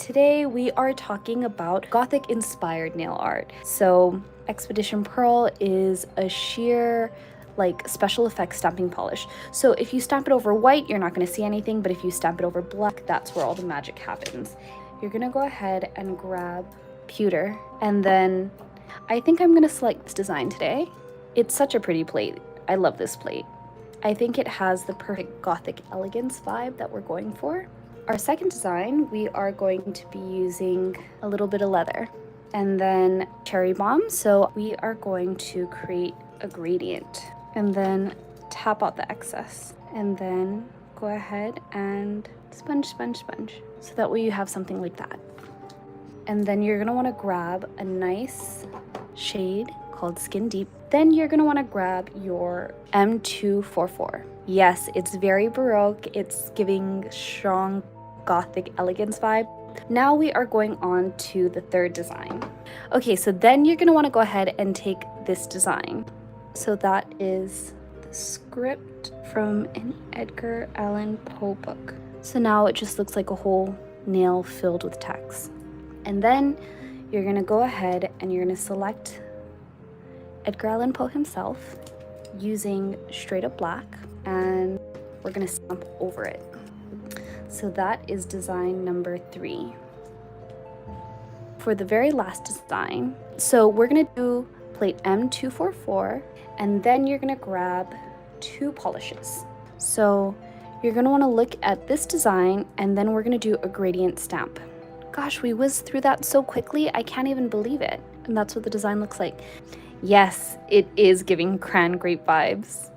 Today we are talking about Gothic inspired nail art. So Expedition Pearl is a sheer like special effects stamping polish. So if you stamp it over white, you're not going to see anything, but if you stamp it over black, that's where all the magic happens. You're going to go ahead and grab pewter, and then I think I'm going to select this design today. It's such a pretty plate. I love this plate. I think it has the perfect Gothic elegance vibe that we're going for. Our second design, we are going to be using a little bit of leather and then cherry bomb. So we are going to create a gradient and then tap out the excess and then go ahead and sponge so that way you have something like that. And then you're gonna want to grab a nice shade called Skin Deep. Then you're gonna want to grab your M244. Yes, it's very Baroque. It's giving strong Gothic elegance vibe. Now we are going on to the third design. Okay, so then you're gonna want to go ahead and take this design. So that is the script from an Edgar Allan Poe book. So now it just looks like a whole nail filled with text. And then you're gonna go ahead and you're gonna select Edgar Allan Poe himself using straight up black, and we're gonna stamp over it. So that is design number 3. For the very last design, so we're gonna do plate M244, and then you're gonna grab 2 polishes. So you're gonna wanna look at this design, and then we're gonna do a gradient stamp. Gosh, we whizzed through that so quickly, I can't even believe it. And that's what the design looks like. Yes, it is giving cran grape vibes.